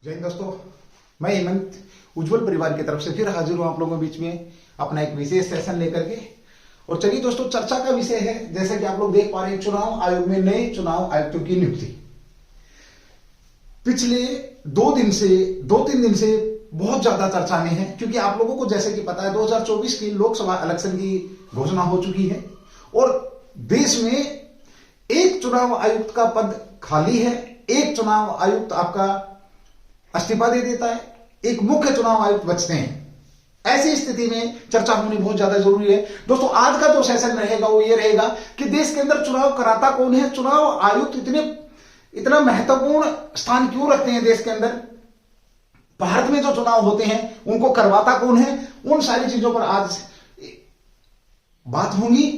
जय हिंद दोस्तों, मैं हेमंत उज्जवल परिवार की तरफ से फिर हाजिर हूं आप लोगों के बीच में अपना एक विशेष सेशन लेकर के। और चलिए दोस्तों, चर्चा का विषय है, जैसा कि आप लोग देख पा रहे हैं, चुनाव आयोग में नए चुनाव आयुक्तों की नियुक्ति। पिछले 2-3 दिन से बहुत ज्यादा चर्चा में है, क्योंकि आप लोगों को जैसे कि पता है 2024 की लोकसभा इलेक्शन की घोषणा हो चुकी है और देश में एक चुनाव आयुक्त का पद खाली है, एक चुनाव आयुक्त आपका इस्तीफा दे देता है, एक मुख्य चुनाव आयुक्त बचते हैं। ऐसी स्थिति में चर्चा होनी बहुत ज्यादा जरूरी है। दोस्तों, आज का जो सेशन रहेगा वो ये रहेगा कि देश के अंदर चुनाव कराता कौन है, चुनाव आयुक्त इतना महत्वपूर्ण स्थान क्यों रखते हैं देश के अंदर, भारत में जो चुनाव होते हैं उनको करवाता कौन है, उन सारी चीजों पर आज बात होगी।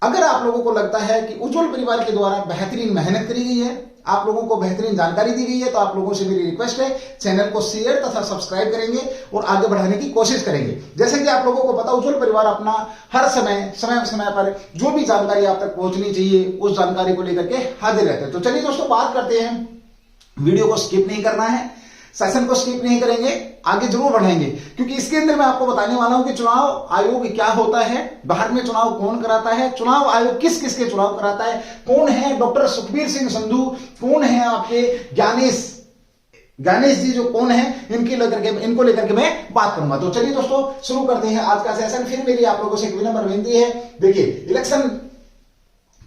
अगर आप लोगों को लगता है कि उज्जवल परिवार के द्वारा बेहतरीन मेहनत करी गई है, आप लोगों को बेहतरीन जानकारी दी गई है, तो आप लोगों से मेरी रिक्वेस्ट है, चैनल को शेयर तथा सब्सक्राइब करेंगे और आगे बढ़ाने की कोशिश करेंगे। जैसे कि आप लोगों को पता, उज्जवल परिवार अपना हर समय पर जो भी जानकारी आप तक पहुंचनी चाहिए उस जानकारी को लेकर के हाजिर रहते हैं। तो चलिए दोस्तों, बात करते हैं। वीडियो को स्किप नहीं करना है, सेशन को स्किप नहीं करेंगे, आगे जरूर बढ़ेंगे, क्योंकि इसके अंदर मैं आपको बताने वाला हूं कि चुनाव आयोग क्या होता है, भारत में चुनाव कौन कराता है, चुनाव आयोग किस किस के चुनाव कराता है, कौन है डॉक्टर सुखबीर सिंह संधू, कौन है आपके ज्ञानेश जी जो कौन है, इनको लेकर के मैं बात करूंगा। तो चलिए दोस्तों, शुरू करते हैं आज का सेशन। फिर मेरी आप लोगों से एक विनम्र विनती है, देखिए, इलेक्शन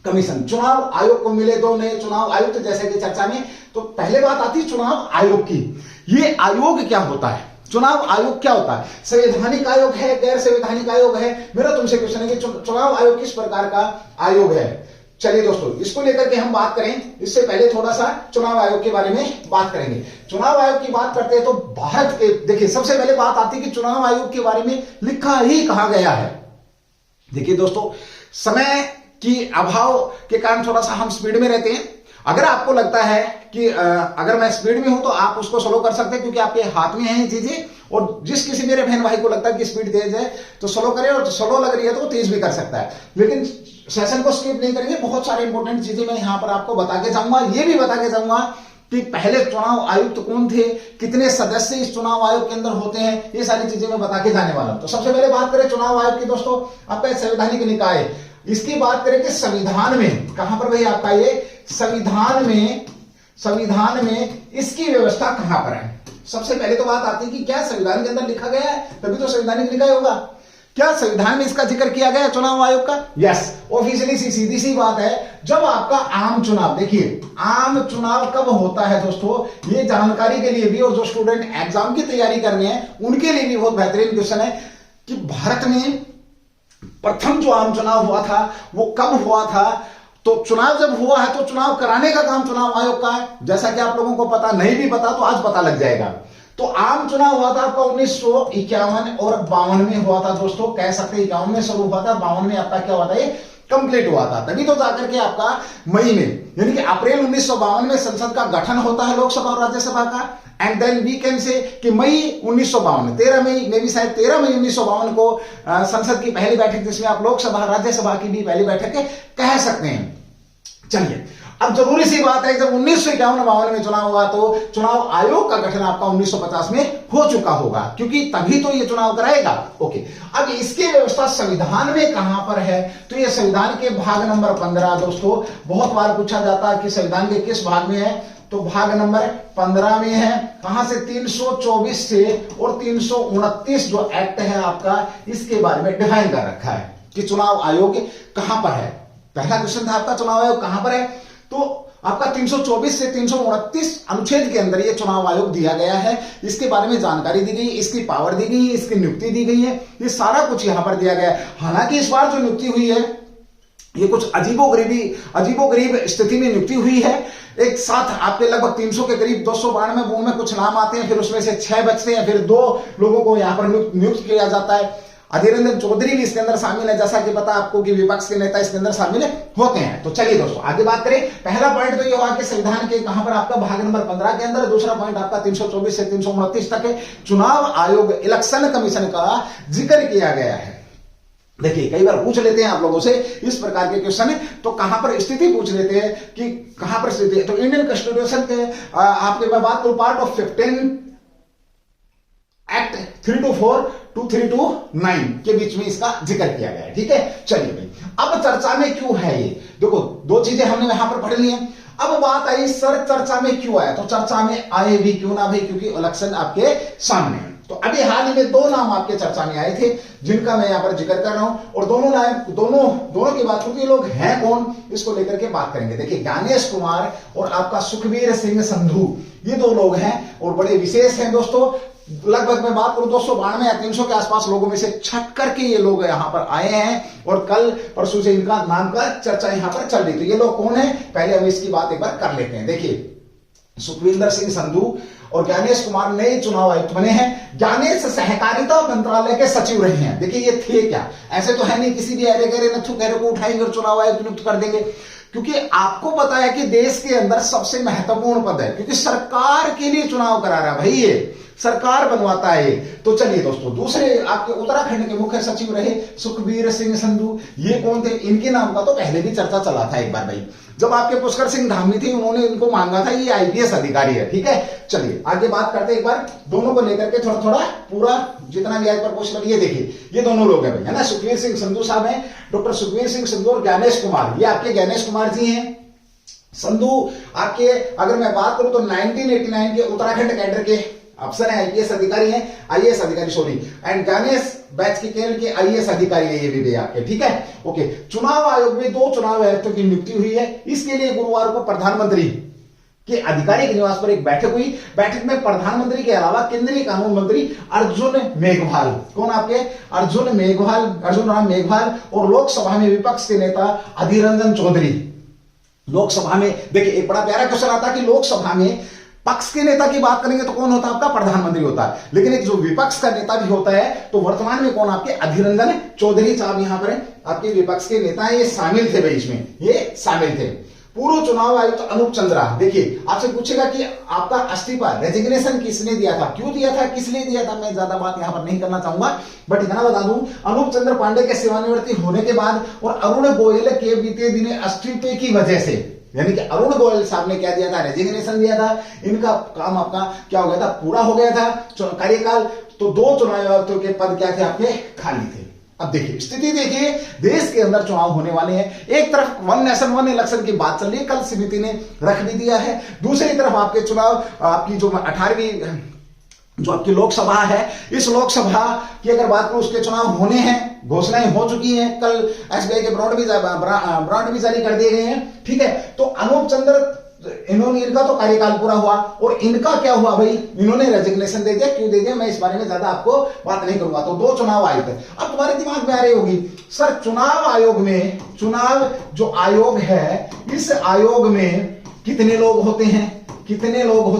कमीशन चुनाव आयोग को मिले 2 नए चुनाव आयुक्त जैसे कि चर्चा में। तो पहले बात आती है चुनाव आयोग की। ये आयोग क्या होता है, चुनाव आयोग क्या होता है, संवैधानिक आयोग है, गैर संवैधानिक आयोग है? मेरा तुमसे क्वेश्चन है कि चुनाव आयोग किस प्रकार का आयोग है। चलिए दोस्तों, इसको लेकर के हम बात करें, इससे पहले थोड़ा सा चुनाव आयोग के बारे में बात करेंगे। चुनाव आयोग की बात करते हैं तो भारत के, देखिए, सबसे पहले बात आती है कि चुनाव आयोग के बारे में लिखा ही कहा गया है। देखिए दोस्तों, समय की अभाव के कारण थोड़ा सा हम स्पीड में रहते हैं। अगर आपको लगता है कि अगर मैं स्पीड में हूं तो आप उसको स्लो कर सकते हैं, क्योंकि आपके हाथ में है ये चीजें। और जिस किसी मेरे बहन भाई को लगता है कि स्पीड तेज है तो स्लो करे, और स्लो लग रही है तो वो तेज भी कर सकता है। लेकिन सेशन को स्किप नहीं करेंगे, बहुत सारे इंपॉर्टेंट चीजें मैं यहां पर आपको बता के जाऊंगा। ये भी बता के जाऊंगा कि पहले चुनाव आयुक्त कौन थे, कितने सदस्य इस चुनाव आयोग के अंदर होते हैं, ये सारी चीजें मैं बता के जाने वाला हूं। तो सबसे पहले बात करें चुनाव आयोग की दोस्तों, आपका संवैधानिक निकाय। इसकी बात करें कि संविधान में कहां पर भाई आपका ये संविधान में इसकी व्यवस्था कहां पर है। सबसे पहले तो बात आती है कि क्या संविधान के अंदर लिखा गया है, तभी तो संवैधानिक निकाय होगा। क्या संविधान में इसका जिक्र किया गया है चुनाव आयोग का? यस, ऑफिशियली सीधी सी बात है। जब आपका आम चुनाव, देखिए, आम चुनाव कब होता है दोस्तों, ये जानकारी के लिए भी और जो स्टूडेंट एग्जाम की तैयारी कर रहे हैं उनके लिए भी बहुत बेहतरीन क्वेश्चन है कि भारत में प्रथम जो आम चुनाव हुआ था वो कब हुआ था। तो चुनाव जब हुआ है तो चुनाव कराने का काम चुनाव आयोग का है। जैसा कि आप लोगों को पता, नहीं भी पता तो आज पता लग जाएगा। तो आम चुनाव हुआ था आपका 1951 और 52 में हुआ था दोस्तों। कह सकते हैं 51 में शुरू हुआ था, 52 में आपका क्या हुआ था, ये कंप्लीट हुआ था। तभी तो जाकर के आपका मई में, यानी कि अप्रैल 1952 में संसद का गठन होता है, लोकसभा और राज्यसभा का। And then we can say कि मई 1952, 13 मई में भी, शायद 13 मई 1952 को संसद की पहली बैठक, जिसमें आप लोकसभा राज्यसभा की भी पहली बैठक कह सकते हैं। चलिए, अब जरूरी सी बात है, जब 1951-52 में चुनाव हुआ तो चुनाव आयोग का गठन आपका 1950 में हो चुका होगा, क्योंकि तभी तो ये चुनाव कराएगा। ओके, अब इसकी व्यवस्था संविधान में कहां पर है, तो ये संविधान के भाग नंबर 15 दोस्तों। बहुत बार पूछा जाता है कि संविधान के किस भाग में है, तो भाग नंबर 15 में है। कहां से, 324 से, और 329 जो एक्ट है आपका, इसके बारे में डिफाइन कर रखा है कि चुनाव आयोग कहां पर है। पहला क्वेश्चन था आपका, चुनाव आयोग कहां पर है, तो आपका 324 से 329 अनुच्छेद के अंदर ये चुनाव आयोग दिया गया है। इसके बारे में जानकारी दी गई, इसकी पावर दी गई, इसकी नियुक्ति दी गई है, ये सारा कुछ यहां पर दिया गया है। हालांकि इस बार जो नियुक्ति हुई है ये कुछ अजीबोगरीब स्थिति में नियुक्ति हुई है। एक साथ आपके लगभग 300 के करीब 292 में कुछ नाम आते हैं, फिर उसमें से 6 बचते हैं, फिर 2 लोगों को यहां पर नियुक्त किया जाता है। अधीर रंजन चौधरी भी इसके अंदर शामिल है, जैसा कि पता आपको कि विपक्ष के नेता इसके अंदर शामिल होते हैं। तो चलिए दोस्तों, आगे बात करें। पहला पॉइंट तो ये हुआ कि संविधान के कहां पर आपका भाग नंबर 15 के अंदर। दूसरा पॉइंट आपका 324 से 329 तक है, चुनाव आयोग इलेक्शन कमीशन का जिक्र किया गया है। देखिए कई बार पूछ लेते हैं आप लोगों से इस प्रकार के क्वेश्चन है, तो कहां पर स्थिति पूछ लेते हैं कि कहां पर स्थिति है। तो इंडियन कॉन्स्टिट्यूशन के आपके मैं बात करूं पार्ट ऑफ 15 एक्ट 324 to 329 के बीच में इसका जिक्र किया गया है। ठीक है, चलिए भाई अब चर्चा में क्यों है ये, देखो दो चीजें हमने यहां पर पढ़ ली हैं। अब बात आई सर चर्चा में क्यों आया, तो चर्चा में आए भी क्यों ना भाई, क्योंकि इलेक्शन आपके सामने है। तो अभी हाल ही में दो नाम आपके चर्चा में आए थे जिनका मैं यहां पर जिक्र कर रहा हूं, और दोनों की बात क्योंकि लोग हैं कौन इसको लेकर के बात करेंगे। देखिए ज्ञानेश कुमार और आपका सुखबीर सिंह संधू, ये दो लोग हैं और बड़े विशेष हैं दोस्तों। लगभग मैं बात करूं 292 या 300 के आसपास लोगों में से छट करके ये लोग यहां पर आए हैं और कल परसों से इनका नाम का चर्चा यहां पर चल रही। तो ये लोग कौन है, पहले हम इसकी बात एक बार कर लेते हैं। देखिए सुखविंदर सिंह संधू और ज्ञानेश कुमार नए चुनाव आयुक्त बने हैं। ज्ञानेश सहकारिता मंत्रालय के सचिव रहे हैं। देखिए ये थे क्या, ऐसे तो है नहीं किसी भी अरे गहरे नथु गहरे को उठाएंगे और चुनाव आयुक्त नियुक्त कर देंगे, क्योंकि आपको पता है कि देश के अंदर सबसे महत्वपूर्ण पद है, क्योंकि सरकार के लिए चुनाव करा रहा है भाई, ये सरकार बनवाता है। तो चलिए दोस्तों, दूसरे आपके उत्तराखंड के मुख्य सचिव रहे सुखबीर सिंह संधू। ये कौन थे, इनके नाम का तो पहले भी चर्चा चला था एक बार भाई, जब आपके पुष्कर सिंह धामी थे उन्होंने इनको मांगा था, ये आईपीएस अधिकारी है। ठीक है, चलिए आगे बात करते हैं एक बार दोनों को लेकर के थोड़ा थोड़ा पूरा जितना भी आज पर क्वेश्चन। ये देखिए ये दोनों लोग हैं भाई, है ना, सुखबीर सिंह संधू साहब हैं, डॉक्टर सुखबीर सिंह संधू और ज्ञानेश कुमार, ये आपके ज्ञानेश कुमार जी हैं। संधू आपके अगर मैं बात करूं तो 1989 के उत्तराखंड कैडर के अफसर हैं, आईपीएस अधिकारी हैं, आईएएस अधिकारी सॉरी, एंड ज्ञानेश बैच के केरल के आईएएस अधिकारी है ये भी आपके। ठीक है, ओके। चुनाव आयोग में 2 चुनाव आयुक्तों की नियुक्ति हुई है। इसके लिए गुरुवार को प्रधानमंत्री के आधिकारिक निवास पर एक बैठक हुई। बैठक में प्रधानमंत्री के अलावा केंद्रीय कानून मंत्री अर्जुन मेघवाल, कौन आपके अर्जुन राम मेघवाल, और लोकसभा में विपक्ष के नेता अधीर रंजन चौधरी। लोकसभा में देखिए एक बड़ा प्यारा क्वेश्चन आता है कि लोकसभा में पक्ष के नेता की बात करेंगे तो कौन होता है, आपका प्रधानमंत्री होता है, लेकिन एक जो विपक्ष का नेता भी होता है तो वर्तमान में कौन, आपके अधीर रंजन चौधरी साहब यहां पर आपके विपक्ष के नेता है, ये शामिल थे भाई, इसमें ये शामिल थे। पूर्व चुनाव आयुक्त तो अनूप चंद्रा, देखिए आपसे पूछेगा कि आपका इस्तीफा रेजिग्नेशन किसने दिया था, क्यों दिया था, किस लिए दिया था, मैं ज्यादा बात यहां पर नहीं करना चाहूंगा, बट इतना बता दूं अनूप चंद्र पांडे के सेवानिवृत्ति होने के बाद और अरुण गोयल के बीते दिन इस्तीफे की वजह से, यानी कि अरुण गोयल साहब ने क्या दिया था, रेजिग्नेशन दिया था, इनका काम आपका क्या हो गया था, पूरा हो गया था कार्यकाल, तो 2 चुनाव आयुक्तों के पद क्या थे, आपके खाली थे। अब देखिए स्थिति देखिए, देश के अंदर चुनाव होने वाले हैं, एक तरफ 1 नेशन 1 इलेक्शन की बात चल रही है, कल समिति ने रख भी दिया है, दूसरी तरफ आपके चुनाव आपकी जो 18वीं जो आपकी लोकसभा है, इस लोकसभा की अगर बात करूं उसके चुनाव होने हैं, घोषणाएं हो चुकी हैं, कल एसबीआई के ब्रांड भी जारी कर दिए गए हैं। ठीक है, तो अनूप चंद्र इनका तो कार्यकाल पूरा हुआ और इनका क्या हुआ भाई, इन्होंने रेजिग्नेशन दे दिया, क्यों दे दिया मैं इस बारे में ज्यादा आपको बात नहीं करूंगा। तो 2 चुनाव आयुक्त, अब तुम्हारे दिमाग में आ रही होगी सर चुनाव आयोग में, चुनाव जो आयोग है इस आयोग में कितने लोग होते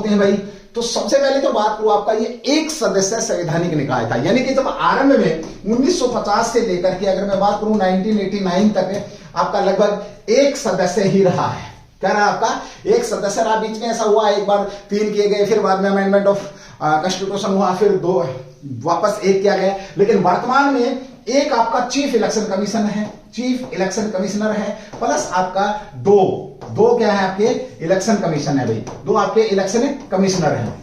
हैं भाई, तो सबसे पहले तो बात करूं आपका ये एक सदस्य संवैधानिक निकाय था, यानी कि जब आरंभ में 1950 से लेकर के अगर मैं बात करूं 1989 तक आपका लगभग एक सदस्य ही रहा है, क्या रहा आपका एक सदस्य रहा। बीच में ऐसा हुआ एक बार 3 किए गए, फिर बाद में अमेंडमेंट ऑफ कॉन्स्टिट्यूशन हुआ, फिर 2 वापस 1 किया गया, लेकिन वर्तमान में एक आपका चीफ इलेक्शन कमिश्नर है प्लस आपका दो क्या है आपके इलेक्शन कमीशन है भाई, 2 आपके इलेक्शन कमिश्नर हैं।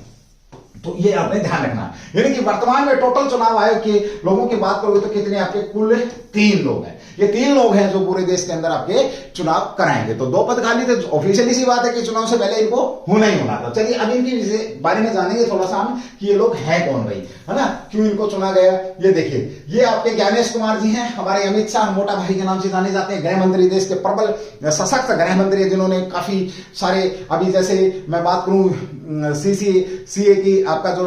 तो ये आपने ध्यान रखना, यानी कि वर्तमान में टोटल चुनाव आयोग के लोगों की बात करोगे तो कितने आपके कुल 3 लोग हैं। ये 3 लोग हैं जो पूरे देश के अंदर आपके चुनाव कराएंगे। तो 2 पद खाली थे, ऑफिशियली सी बात है कि चुनाव से पहले इनको होना ही होना था। चलिए अब इनके बारे में जानेंगे थोड़ा सा हम कि ये लोग हैं कौन भाई, है ना, क्यों इनको चुना गया। ये देखिए ये आपके ज्ञानेश कुमार जी हैं, हमारे अमित शाह मोटा भाई के नाम से जाने जाते हैं, गृह मंत्री, देश के प्रबल सशक्त गृह मंत्री, जिन्होंने काफी सारे, अभी जैसे मैं बात करूं सीए की आपका जो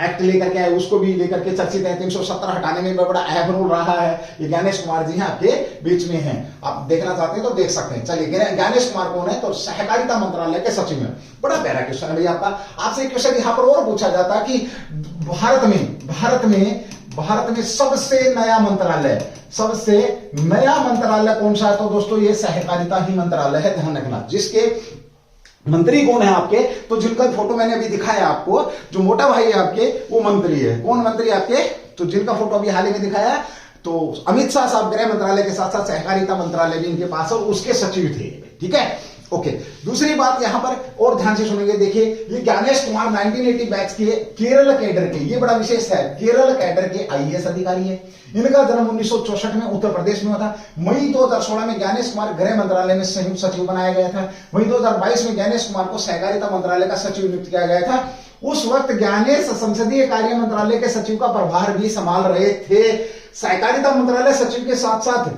एक्ट लेकर के आए उसको भी लेकर के चर्चित है, 370 हटाने में बड़ा अहम रोल रहा है। ये ज्ञानेश कुमार जी हैं आपके बीच में हैं, आप देखना चाहते हैं तो देख सकते हैं। चलिए ज्ञानेश कुमार कौन है, तो सहकारिता मंत्रालय के सचिव हैं। बड़ा प्यारा क्वेश्चन है भैया आपका, आपसे क्वेश्चन यहां पर और पूछा जाता है कि भारत में सबसे नया मंत्रालय कौन सा है, तो दोस्तों ये सहकारिता ही मंत्रालय है, ध्यान रखना। जिसके मंत्री कौन है आपके, तो जिनका फोटो मैंने अभी दिखाया आपको, जो मोटा भाई है आपके वो मंत्री है। कौन मंत्री आपके, तो जिनका फोटो अभी हाल ही में दिखाया तो अमित शाह साहब गृह मंत्रालय के साथ साथ सहकारिता मंत्रालय भी इनके पास और उसके सचिव थे। ठीक है, ओके। दूसरी बात यहां पर और ध्यान से सुनेंगे, देखिए ये ज्ञानेश कुमार 1980 बैच के केरल कैडर के, ये बड़ा विशेष है, केरल कैडर के आईएएस अधिकारी है। इनका जन्म 1964 में उत्तर प्रदेश में हुआ था। मई 2016 में ज्ञानेश कुमार गृह मंत्रालय में संयुक्त सचिव बनाया गया था। वहीं 2022 में ज्ञानेश कुमार को सहकारिता मंत्रालय का सचिव नियुक्त किया गया था। उस वक्त ज्ञानेश संसदीय कार्य मंत्रालय के सचिव का प्रभार भी संभाल रहे थे। सहकारिता मंत्रालय सचिव के साथ साथ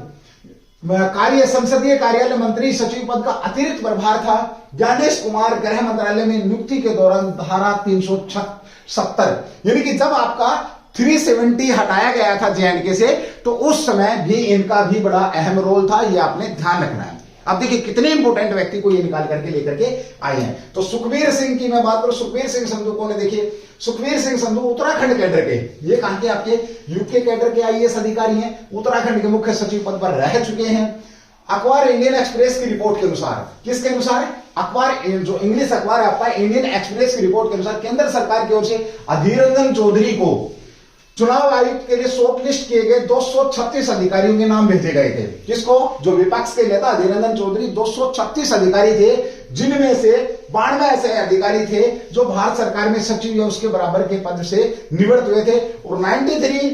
संसदीय कार्यालय मंत्री सचिव पद का अतिरिक्त प्रभार था। ज्ञानेश कुमार गृह मंत्रालय में नियुक्ति के दौरान धारा 370 यानी कि जब आपका 370 हटाया गया था जेएंडके से, तो उस समय भी इनका भी बड़ा अहम रोल था, ये आपने ध्यान रखना है। अब देखिए कितने इंपोर्टेंट व्यक्ति को ये निकाल करके लेकर के आए हैं। तो सुखबीर सिंह की मैं बात करूं, सुखबीर सिंह संधू कौन है? देखिए सुखबीर सिंह संधू उत्तराखंड कैडर के, ये कहां के? आपके यूके कैडर के आईएएस अधिकारी हैं। उत्तराखंड के मुख्य सचिव पद पर रह चुके हैं। अखबार इंडियन एक्सप्रेस की रिपोर्ट के अनुसार, किसके अनुसार? अखबार, जो इंग्लिश अखबार है आपका इंडियन एक्सप्रेस की रिपोर्ट के अनुसार, केंद्र सरकार की ओर से अधीर रंजन चौधरी को चुनाव आयुक्त के लिए शॉर्टलिस्ट किए गए 236 अधिकारियों के नाम भेजे गए थे। किसको? जो विपक्ष के नेता अधीर रंजन चौधरी, 236 अधिकारी थे, जिनमें से 92 ऐसे अधिकारी थे जो भारत सरकार में सचिव या उसके बराबर के पद से निवृत्त हुए थे। और 93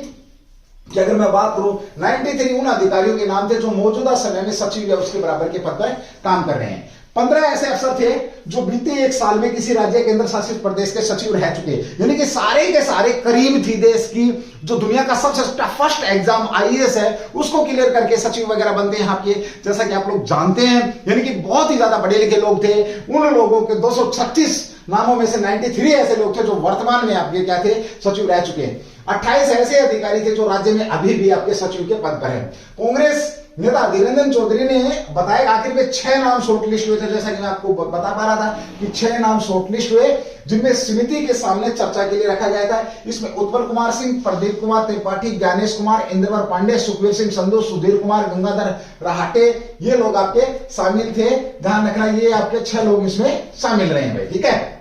की अगर मैं बात करूं, 93 उन अधिकारियों के नाम थे जो मौजूदा समय में सचिव या उसके बराबर के पद पर काम कर रहे हैं। 15 ऐसे अफसर थे जो बीते एक साल में किसी राज्य केंद्र शासित प्रदेश के सचिव रह चुके, यानी कि सारे के सारे करीब थी देश की जो दुनिया का सबसे टफेस्ट एग्जाम आईएएस है उसको क्लियर करके सचिव वगैरह बनते हैं आपके, जैसा कि आप लोग जानते हैं। यानी कि बहुत ही ज्यादा पढ़े लिखे लोग थे। उन लोगों के 236 नामों में से 93 ऐसे लोग थे जो वर्तमान में आपके क्या थे? सचिव रह चुके हैं। 28 ऐसे अधिकारी थे जो राज्य में अभी भी आपके सचिव के पद पर है। कांग्रेस नेता अधीर रंजन चौधरी ने बताया आखिर में 6 नाम शॉर्टलिस्ट हुए थे, जैसा कि मैं आपको बता पा रहा था कि 6 नाम शॉर्टलिस्ट हुए, जिनमें समिति के सामने चर्चा के लिए रखा गया था। इसमें उत्पल कुमार सिंह, प्रदीप कुमार त्रिपाठी, ज्ञानेश कुमार, इंद्रवर पांडे, सुखबीर सिंह संधू, सुधीर कुमार, गंगाधर राहटे, ये लोग आपके शामिल थे। ध्यान रखना, ये आपके 6 लोग इसमें शामिल रहे हैं भाई। ठीक है,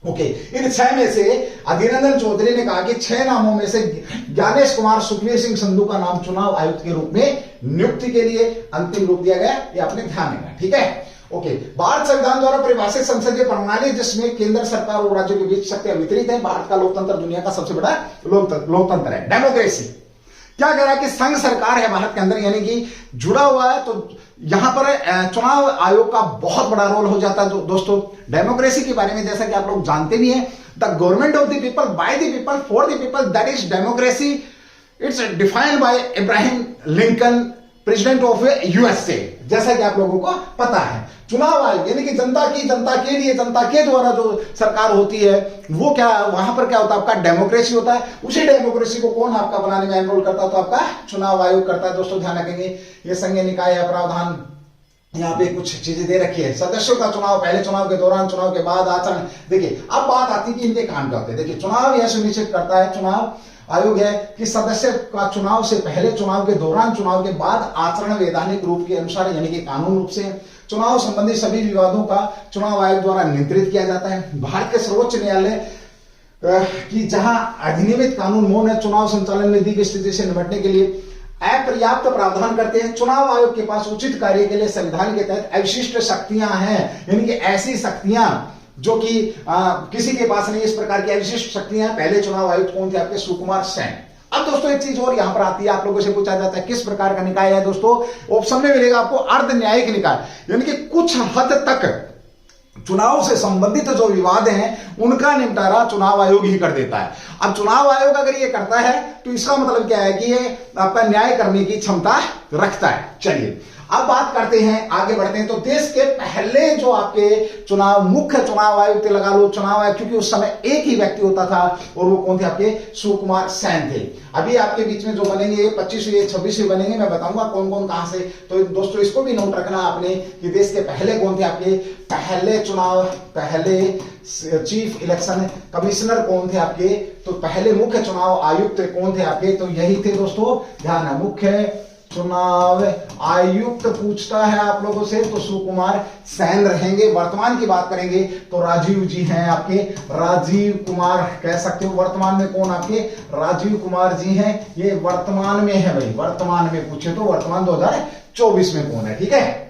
ओके। इन 6 में से अधीर रंजन चौधरी ने कहा कि 6 नामों में से ज्ञानेश कुमार, सुखबीर सिंह संधू का नाम चुनाव आयुक्त के रूप में नियुक्ति के लिए अंतिम रूप दिया गया। ये आपने ध्यान रखना। ठीक है, ओके। भारत संविधान द्वारा परिभाषित संसदीय प्रणाली जिसमें केंद्र सरकार और राज्यों के बीच शक्तियां वितरित है। भारत का लोकतंत्र दुनिया का सबसे बड़ा लोकतंत्र है, डेमोक्रेसी। क्या कह रहा है कि संघ सरकार है भारत के अंदर, यानी कि जुड़ा हुआ है, तो यहां पर चुनाव आयोग का बहुत बड़ा रोल हो जाता है। दोस्तों डेमोक्रेसी के बारे में जैसा कि आप लोग जानते भी हैं, the government of the people, by the people, for the people, that is democracy. It's defined by Ibrahim Lincoln, president of USA, जैसा कि आप लोगों को पता है। चुनाव आयोग यानी कि जनता के लिए, जनता के द्वारा जो सरकार होती है, वो क्या वहां पर क्या होता है? आपका डेमोक्रेसी होता है। उसी डेमोक्रेसी को कौन आपका बनाने में एनरोल करता है? तो आपका चुनाव आयोग करता है। दोस्तों ध्यान रखेंगे, ये संघीय निकाय है, प्रावधान यहाँ पे कुछ चीजें दे रखी है। सदस्यों का चुनाव, पहले चुनाव के दौरान, चुनाव के बाद आचरण। देखिए अब बात आती है कि इनके काम क्या होते हैं। देखिए चुनाव यह सुनिश्चित करता है, चुनाव आयोग है कि सदस्य का चुनाव से पहले, चुनाव के दौरान, चुनाव के बाद आचरण वैधानिक रूप के अनुसार यानी कि कानून रूप से चुनाव संबंधी सभी विवादों का चुनाव आयोग द्वारा नियंत्रित किया जाता है। भारत के सर्वोच्च न्यायालय की जहां अधिनियमित कानून मौन है, चुनाव संचालन में दी गई स्थिति से निपटने के लिए अपर्याप्त प्रावधान करते हैं। चुनाव आयोग के पास उचित कार्य के लिए संविधान के तहत अविशिष्ट शक्तियां हैं, यानी कि ऐसी शक्तियां जो कि किसी के पास नहीं, इस प्रकार की अविशिष्ट शक्तियां। पहले चुनाव आयुक्त कौन थे? आपके सुकुमार सेन। अब दोस्तों एक चीज और यहां पर आती है, आप लोगों से पूछा जाता है किस प्रकार का निकाय है? दोस्तों ऑप्शन में मिलेगा आपको अर्ध न्यायिक निकाय, यानी कि कुछ हद तक चुनाव से संबंधित जो विवाद हैं उनका निपटारा चुनाव आयोग ही कर देता है। अब चुनाव आयोग अगर ये करता है तो इसका मतलब क्या है कि ये आपका न्याय करने की क्षमता रखता है। चलिए अब बात करते हैं, आगे बढ़ते हैं। तो देश के पहले जो आपके चुनाव, मुख्य चुनाव आयुक्त लगा लो, चुनाव आयुक्त, क्योंकि उस समय एक ही व्यक्ति होता था और वो कौन थे? आपके सुकुमार सेन थे। अभी आपके बीच में जो बनेंगे 25वें 26वें बनेंगे, मैं बताऊंगा कौन कौन कहां से। तो दोस्तों इसको भी नोट रखना आपने कि देश के पहले कौन थे? आपके पहले चुनाव, पहले चीफ इलेक्शन कमिश्नर कौन थे आपके? तो पहले मुख्य चुनाव आयुक्त कौन थे आपके? तो यही थे दोस्तों, ध्यान है, मुख्य चुनाव आयुक्त पूछता है आप लोगों से तो सुकुमार सेन रहेंगे। वर्तमान की बात करेंगे तो राजीव जी हैं आपके, राजीव कुमार कह सकते हो। वर्तमान में कौन आपके? राजीव कुमार जी हैं, ये वर्तमान में है भाई। वर्तमान में पूछे तो वर्तमान 2024 में कौन है, ठीक है।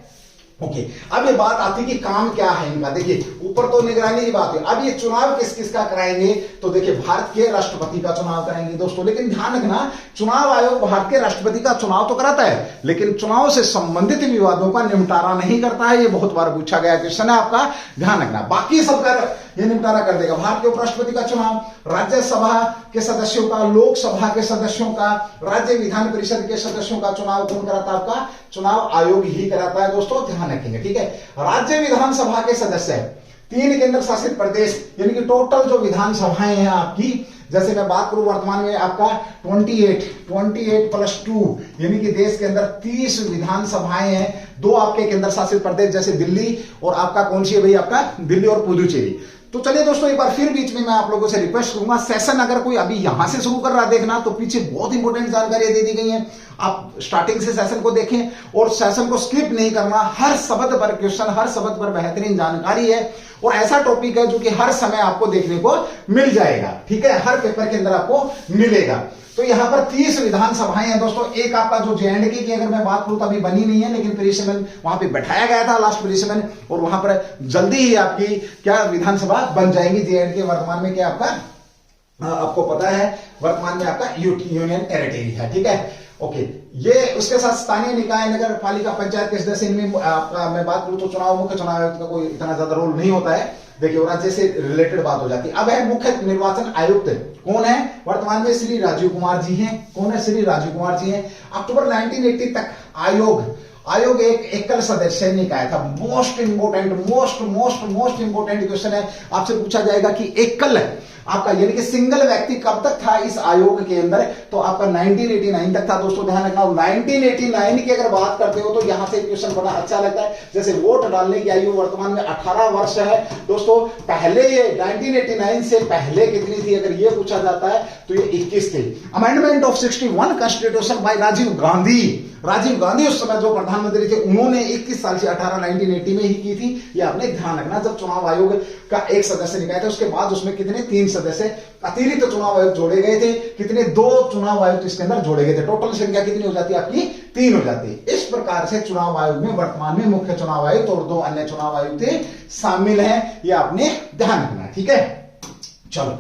ओके, अब ये बात आती है कि काम क्या है इनका। देखिए ऊपर तो निगरानी की बात है, अब ये चुनाव किस किस का कराएंगे तो देखिए भारत के राष्ट्रपति का चुनाव कराएंगे दोस्तों। लेकिन ध्यान रखना, चुनाव आयोग भारत के राष्ट्रपति का चुनाव तो कराता है लेकिन चुनाव से संबंधित विवादों का निपटारा नहीं करता है। ये बहुत बार पूछा गया क्वेश्चन है आपका, ध्यान रखना। बाकी सबका ये निपटारा कर देगा। भारत के उपराष्ट्रपति का चुनाव, राज्यसभा के सदस्यों का, लोकसभा के सदस्यों का, राज्य विधान परिषद के सदस्यों का चुनाव कौन कराता है? आपका चुनाव आयोग ही कराता है दोस्तों, ध्यान रखेंगे, ठीक है। राज्य विधानसभा के सदस्य 3 केंद्र शासित प्रदेश, यानी कि टोटल जो विधानसभाएं हैं आपकी, जैसे मैं बात करूं वर्तमान में आपका 28 प्लस 2 यानी कि देश के अंदर 30 विधानसभाएं हैं। 2 आपके केंद्र शासित प्रदेश जैसे दिल्ली और आपका कौन सी है भाई? आपका दिल्ली और पुदुचेरी। तो चलिए दोस्तों एक बार फिर बीच में मैं आप लोगों से रिक्वेस्ट करूंगा, सेशन अगर कोई अभी यहां से शुरू कर रहा देखना तो पीछे बहुत इंपॉर्टेंट जानकारी दे दी गई है। आप स्टार्टिंग से सेशन को देखें और सेशन को स्किप नहीं करना। हर शब्द पर क्वेश्चन, हर शब्द पर बेहतरीन जानकारी है और ऐसा टॉपिक है जो कि हर समय आपको देखने को मिल जाएगा, ठीक है, हर पेपर के अंदर आपको मिलेगा। तो यहां पर 30 विधानसभाएं हैं दोस्तों। एक आपका जो JNK की अगर मैं बात करूं तो अभी बनी नहीं है, लेकिन प्रिलिमिनरी वहां पे बैठाया गया था लास्ट प्रिलिमिनरी, और वहां पर जल्दी ही आपकी क्या विधानसभा बन जाएंगी JNK। वर्तमान में क्या आपका आपको पता है, वर्तमान में आपका यूनियन टेरिटरी है, ठीक है। ओके, ये उसके साथ स्थानीय निकाय, नगर पालिका, पंचायत के सदस्य, इनमें आपका मैं बात करूं तो चुनाव, मुख्य चुनाव आयुक्त का कोई इतना ज्यादा रोल नहीं होता है। देखिए राज्य से रिलेटेड बात हो जाती है। अब है मुख्य निर्वाचन आयुक्त, कौन है? वर्तमान में श्री राजीव कुमार जी हैं। कौन है? श्री राजीव कुमार जी हैं। अक्टूबर 1980 तक आयोग एक एकल सदस्य निकाय था। मोस्ट इंपोर्टेंट क्वेश्चन है, आपसे पूछा जाएगा कि एकल आपका यानी कि सिंगल व्यक्ति कब तक था इस आयोग के अंदर, तो आपका 1989 तक था दोस्तों, ध्यान रखना। 1989 की अगर बात करते हो तो यहां से क्वेश्चन बड़ा अच्छा लगता है। जैसे वोट डालने की आयु वर्तमान में 18 वर्ष है दोस्तों। पहले ये 1989 से पहले कितनी थी अगर ये पूछा जाता है तो ये 21 थी। Amendment of 61 constitution by Rajiv Gandhi उस समय जो प्रधानमंत्री थे, उन्होंने 21 साल से 1980 में ही की थी। ये आपने ध्यान रखना। जब चुनाव आयोग का एक सदस्य निकाय था उसके बाद उसमें कितने 3 सदस्य अतिरिक्त चुनाव आयोग जोड़े गए थे। कितने? 2 चुनाव आयुक्त इसके अंदर जोड़े गए थे। टोटल संख्या कितनी हो जाती है आपकी? 3 हो जाती है। इस प्रकार से चुनाव आयोग में वर्तमान में मुख्य चुनाव आयुक्त और 2 अन्य चुनाव आयुक्त शामिल हैं, ये आपने ध्यान रखना, ठीक है। चलो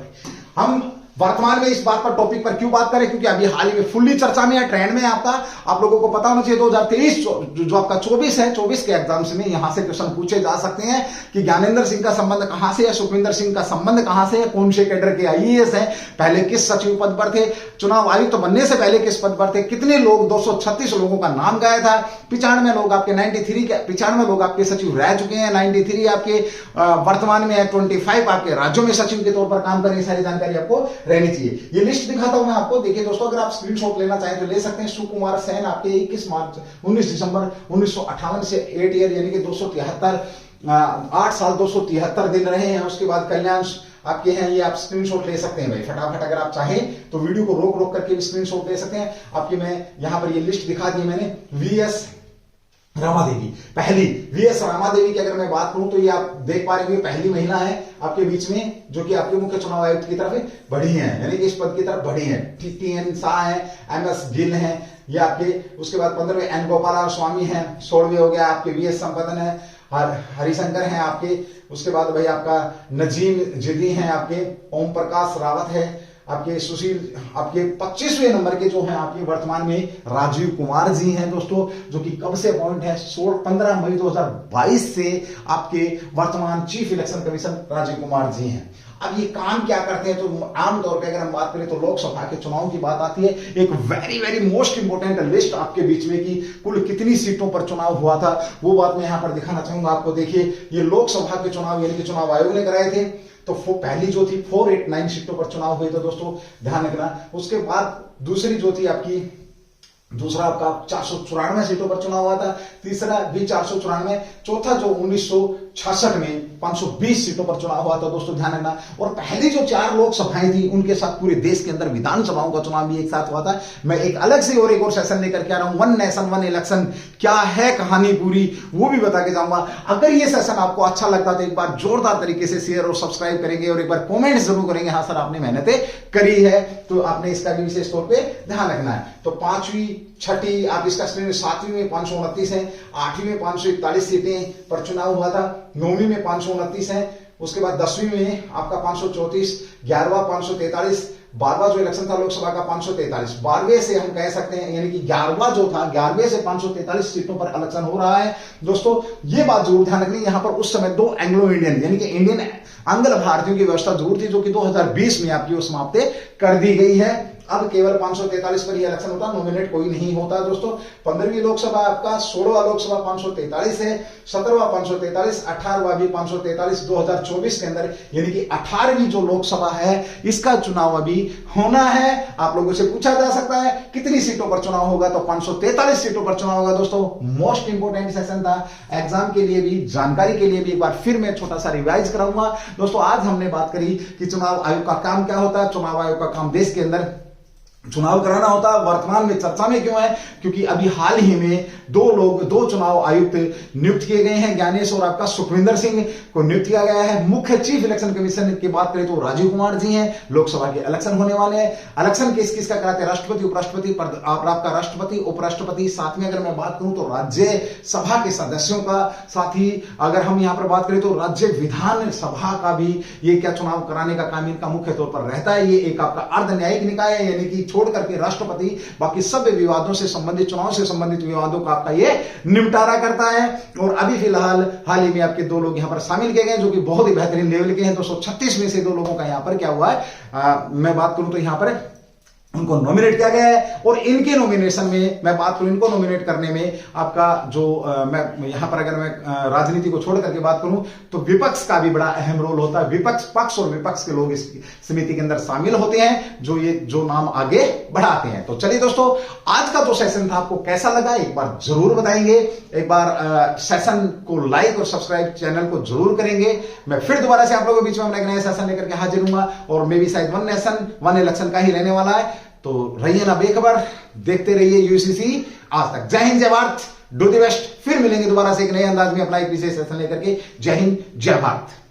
हम वर्तमान में इस बात पर टॉपिक पर क्यों बात करें, क्योंकि अभी हाल ही में फुल्ली चर्चा में है, ट्रेंड में आपका। आप लोगों को पता होना चाहिए 2023 जो आपका 24 है, 24 के एग्जाम्स में यहां से क्वेश्चन पूछे जा सकते हैं कि ज्ञानेंद्र सिंह का संबंध कहां से है, सुखविंदर सिंह का संबंध कहां से है, कौन से कैडर के IAS है, पहले किस सचिव पद पर थे, चुनाव आयुक्त तो बनने से पहले किस पद पर थे, कितने लोग, 236 लोगों का नाम गाया था, 95 लोग आपके 95 लोग आपके सचिव रह चुके हैं, 93 आपके वर्तमान में 25 आपके राज्यों में सचिव के तौर पर काम करें। सारी जानकारी आपको रहनी चाहिए। ये लिस्ट दिखाता हूं मैं आपको, देखिए दोस्तों, अगर आप स्क्रीनशॉट लेना चाहें तो ले सकते हैं। सुकुमार सेन आपके 19 दिसंबर 1958 से 8 ईयर यानी कि 273 8 साल 273 दिन रहे हैं। उसके बाद कल्याण आपके हैं, ये आप स्क्रीनशॉट ले सकते हैं भाई फटाफट। अगर आप चाहें तो वीडियो को रोक रोक करके भी स्क्रीनशॉट ले सकते हैं। आपकी मैं यहां पर ये लिस्ट दिखा दी मैंने। VS रामा देवी, पहली VS रामा देवी की अगर मैं बात करूं तो ये आप देख पा रहे हैं, पहली महिला है आपके बीच में जो कि आपके मुख्य चुनाव आयुक्त की तरफ बढ़ी है, यानी कि इस पद की तरफ बढ़ी है। TN शाह है, MS गिल है, ये आपके। उसके बाद 15वें N गोपाल स्वामी है, 16वें हो गया आपके VS संपदन है, हरिशंकर हैं आपके। उसके बाद भाई आपका नजीम जिदी हैं आपके, ओम प्रकाश रावत है आपके, सुशील आपके 25वें नंबर के जो हैं आपके वर्तमान में राजीव कुमार जी हैं दोस्तों, जो कि कब से अपॉइंट है 15 मई 2022 से आपके वर्तमान chief election commission Rajeev Kumar ji हैं। अब ये काम क्या करते हैं तो आमतौर पर अगर हम बात करें तो लोकसभा के चुनाव की बात आती है। एक वेरी मोस्ट इंपोर्टेंट लिस्ट आपके बीच में कि कुल कितनी सीटों पर चुनाव हुआ था, वो बात मैं यहां पर दिखाना चाहूंगा आपको। देखिए ये लोकसभा के चुनाव यानी कि चुनाव आयोग ने कराए थे, तो पहली जो थी 489 सीटों पर चुनाव हुए थे दोस्तों, ध्यान रखना। उसके बाद दूसरी जो थी आपकी, दूसरा आपका 494 सीटों पर चुनाव हुआ था, तीसरा भी 494, चौथा जो 1966 में 520 सीटों पर चुनाव हुआ था दोस्तों, ध्यान रखना। और पहली जो 4 लोकसभाएं थी उनके साथ पूरे देश के अंदर विधानसभाओं का चुनाव भी एक साथ हुआ था। मैं एक अलग से और एक और सेशन लेकर के आ रहा हूं, वन नेशन वन इलेक्शन, क्या है कहानी पूरी, वो भी बता के जाऊंगा। अगर ये सेशन आपको अच्छा लगता है तो एक बार जोरदार तरीके से शेयर और सब्सक्राइब करेंगे और एक बार कॉमेंट जरूर करेंगे, हाँ सर आपने मेहनतें करी है, तो आपने इसका भी विशेष तौर पर ध्यान रखना है। तो 5वीं 6ठी आप इसका स्क्रीन में 7वीं में 529 है, 8वीं में 541 सीटें पर चुनाव हुआ था, 9वीं में 529 है, उसके बाद 10वीं में आपका 534, 11वां 543, 12वां जो इलेक्शन था लोकसभा का 543, 12वें से हम कह सकते हैं यानी कि 11वां जो था 11वें से 543 सीटों पर इलेक्शन हो रहा है दोस्तों। ये बात जरूर ध्यान रखनी, यहां पर उस समय 2 एंग्लो इंडियन यानी कि इंडियन आंग्ल भारतीयों की व्यवस्था जरूर थी, जो कि 2020 में आपकी वो समाप्त कर दी गई है। अब केवल 543 पर ही इलेक्शन होता, नॉमिनेट कोई नहीं होता दोस्तों। 15वीं लोकसभा आपका 16वां लोकसभा 543 है, 17वां 543, 18वां भी 543 2024 के अंदर, यानी कि 18वीं जो लोकसभा है इसका चुनाव अभी होना है। आप लोगों से पूछा जा सकता है कितनी सीटों पर चुनाव होगा, तो 543 सीटों पर चुनाव होगा दोस्तों। मोस्ट इंपोर्टेंट सेशन था, एग्जाम के लिए भी, जानकारी के लिए भी एक बार फिर मैं छोटा सा रिवाइज कराऊंगा दोस्तों। आज हमने बात करी कि चुनाव आयोग का काम क्या होता है। चुनाव आयोग का काम देश के अंदर चुनाव कराना होता है। वर्तमान में चर्चा में क्यों है, क्योंकि अभी हाल ही में 2 चुनाव आयुक्त नियुक्त किए गए हैं, ज्ञानेश और आपका सुखविंदर सिंह को नियुक्त किया गया है। मुख्य चीफ इलेक्शन कमीशन की बात करें तो राजीव कुमार जी हैं। लोकसभा के इलेक्शन होने वाले हैं। इलेक्शन किस किसका कराते हैं, राष्ट्रपति उपराष्ट्रपति, आपका राष्ट्रपति उपराष्ट्रपति। साथ में अगर मैं बात करूं तो राज्य सभा के सदस्यों का, साथ ही अगर हम यहां पर बात करें तो राज्य विधान सभा का भी ये क्या चुनाव कराने का काम इनका मुख्य तौर पर रहता है। ये एक आपका अर्ध न्यायिक निकाय है, यानी कि छोड़ करके राष्ट्रपति बाकी सब विवादों से संबंधित, चुनाव से संबंधित विवादों का आपका ये निपटारा करता है। और अभी फिलहाल हाल ही में आपके 2 लोग यहां पर शामिल किए गए जो कि बहुत ही बेहतरीन लेवल के हैं। 236 में से 2 लोगों का यहां पर क्या हुआ है, मैं बात करूं तो यहां पर उनको नॉमिनेट किया गया है। और इनके नॉमिनेशन में मैं बात करूं, इनको नॉमिनेट करने में आपका जो मैं यहां पर अगर मैं राजनीति को छोड़ करके बात करूं तो विपक्ष का भी बड़ा अहम रोल होता है। विपक्ष, पक्ष और विपक्ष के लोग इस समिति के अंदर शामिल होते हैं जो नाम आगे बढ़ाते हैं। तो चलिए दोस्तों, आज का जो सेशन था आपको कैसा लगा एक बार जरूर बताएंगे। एक बार सेशन को लाइक और सब्सक्राइब चैनल को जरूर करेंगे। मैं फिर दोबारा से आप लोगों के बीच में एक नया सेशन लेकर के हाजिर हूंगा और मे भी शायद वन नेशन वन इलेक्शन का ही रहने वाला है। तो रहिए ना बेखबर, देखते रहिए यूसीसी आज तक। जय हिंद, जय भारत, डू द बेस्ट। फिर मिलेंगे दोबारा से एक नए अंदाज में अपना एक विशेष सेशन लेकर के। जय हिंद, जय भारत।